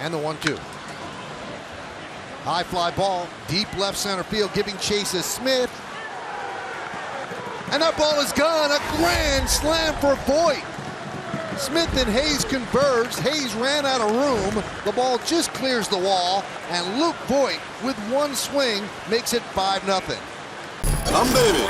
And the 1-2. High fly ball, deep left center field, giving chase is Smith. And that ball is gone. A grand slam for Voit. Smith and Hayes converged. Hayes ran out of room. The ball just clears the wall. And Luke Voit, with one swing, makes it 5-0. Humm, baby.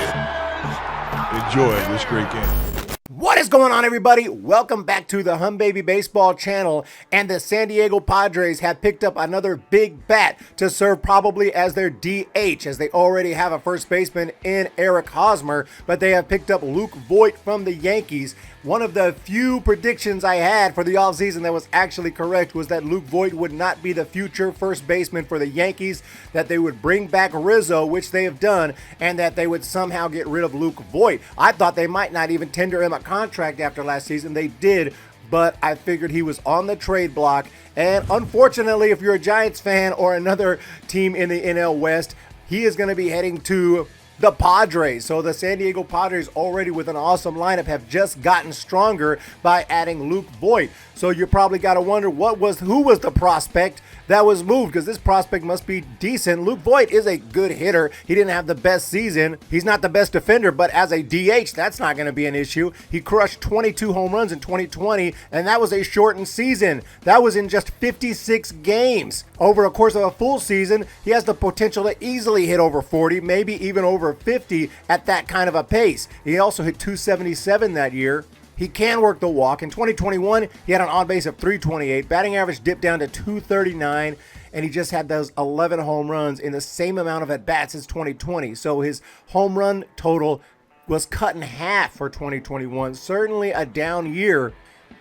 Enjoy this great game. What is going on, everybody? Welcome back to the Humm Baby Baseball channel. And the San Diego Padres have picked up another big bat to serve probably as their DH, as they already have a first baseman in Eric Hosmer, but they have picked up Luke Voit from the Yankees. One of the few predictions I had for the offseason that was actually correct was that Luke Voit would not be the future first baseman for the Yankees, that they would bring back Rizzo, which they have done, and that they would somehow get rid of Luke Voit. I thought they might not even tender him a contract after last season. They did, but I figured he was on the trade block. And unfortunately, if you're a Giants fan or another team in the NL West, he is going to be heading to the Padres. So the San Diego Padres, already with an awesome lineup, have just gotten stronger by adding Luke Voit. So you probably got to wonder who was the prospect that was moved, because this prospect must be decent. Luke Voit is a good hitter. He didn't have the best season. He's not the best defender, but as a DH, that's not going to be an issue. He crushed 22 home runs in 2020, and that was a shortened season. That was in just 56 games. Over a course of a full season, he has the potential to easily hit over 40, maybe even over 50 at that kind of a pace. He also hit 277 that year. He can work the walk. In 2021, he had an on-base of 328. Batting average dipped down to 239, and he just had those 11 home runs in the same amount of at-bats as 2020. So his home run total was cut in half for 2021. Certainly a down year.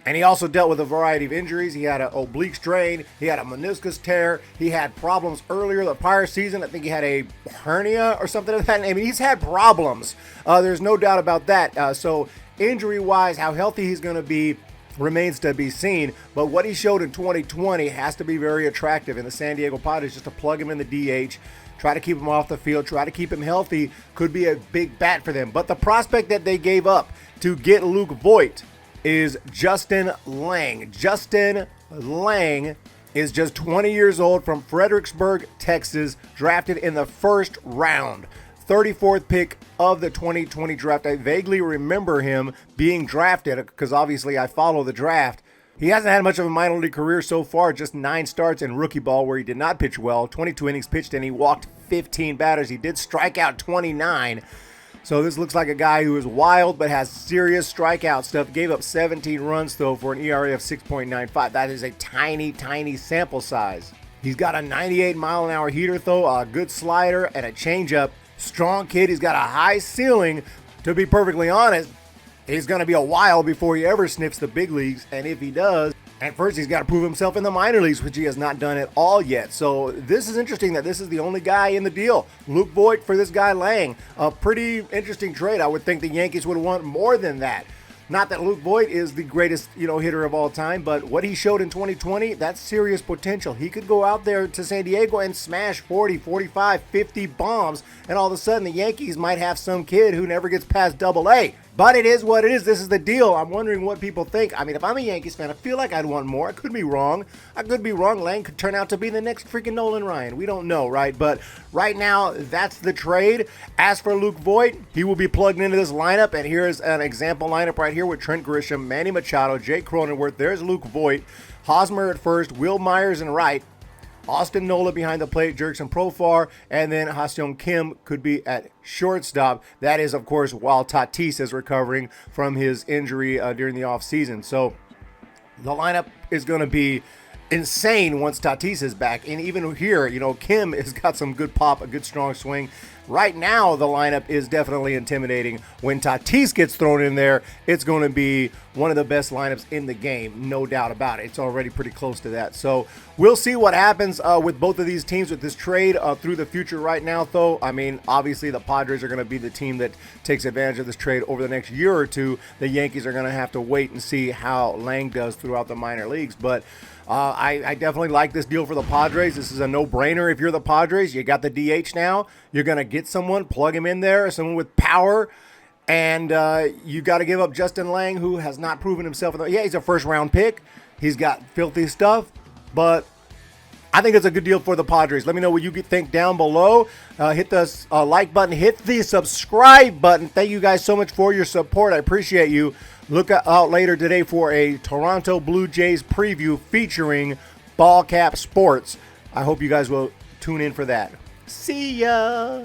And he also dealt with a variety of injuries. He had an oblique strain. He had a meniscus tear. He had problems earlier the prior season. I think he had a hernia or something like that. I mean, he's had problems. There's no doubt about that. So injury-wise, how healthy he's going to be remains to be seen. But what he showed in 2020 has to be very attractive. And the San Diego Padres, just to plug him in the DH, try to keep him off the field, try to keep him healthy, could be a big bat for them. But the prospect that they gave up to get Luke Voit is Justin Lange. Justin Lange is just 20 years old, from Fredericksburg, Texas, drafted in the first round. 34th pick of the 2020 draft. I vaguely remember him being drafted because obviously I follow the draft. He hasn't had much of a minor league career so far, just 9 starts in rookie ball where he did not pitch well. 22 innings pitched and he walked 15 batters. He did strike out 29. So this looks like a guy who is wild but has serious strikeout stuff. Gave up 17 runs, though, for an ERA of 6.95. That is a tiny, tiny sample size. He's got a 98-mile-an-hour heater, though, a good slider, and a changeup. Strong kid. He's got a high ceiling. To be perfectly honest, he's going to be a while before he ever sniffs the big leagues. And if he does, at first he's got to prove himself in the minor leagues, which he has not done at all yet. So this is interesting that this is the only guy in the deal. Luke Voit for this guy Lange. A pretty interesting trade. I would think the Yankees would want more than that. Not that Luke Voit is the greatest, hitter of all time, but what he showed in 2020, that's serious potential. He could go out there to San Diego and smash 40, 45, 50 bombs, and all of a sudden the Yankees might have some kid who never gets past Double-A. But it is what it is. This is the deal. I'm wondering what people think. I mean, if I'm a Yankees fan, I feel like I'd want more. I could be wrong. Lange could turn out to be the next freaking Nolan Ryan. We don't know, right? But right now, that's the trade. As for Luke Voit, he will be plugged into this lineup. And here's an example lineup right here with Trent Grisham, Manny Machado, Jake Cronenworth. There's Luke Voit. Hosmer at first, Will Myers in right. Austin Nola behind the plate, Jurickson Profar, and then Ha-Seong Kim could be at shortstop. That is, of course, while Tatis is recovering from his injury during the offseason. So the lineup is going to be insane once Tatis is back. And even here, Kim has got some good pop, a good strong swing. Right now, the lineup is definitely intimidating. When Tatis gets thrown in there, it's going to be one of the best lineups in the game, no doubt about it. It's already pretty close to that. So we'll see what happens with both of these teams with this trade through the future. Right now, though, I mean, obviously the Padres are going to be the team that takes advantage of this trade over the next year or two. The Yankees are going to have to wait and see how Lange does throughout the minor leagues. But I definitely like this deal for the Padres. This is a no-brainer if you're the Padres. You got the DH now. You're going to get someone, plug him in there, someone with power. And you got to give up Justin Lange, who has not proven himself. Yeah, he's a first-round pick. He's got filthy stuff. But I think it's a good deal for the Padres. Let me know what you think down below. Hit the like button. Hit the subscribe button. Thank you guys so much for your support. I appreciate you. Look out later today for a Toronto Blue Jays preview featuring Ball Cap Sports. I hope you guys will tune in for that. See ya.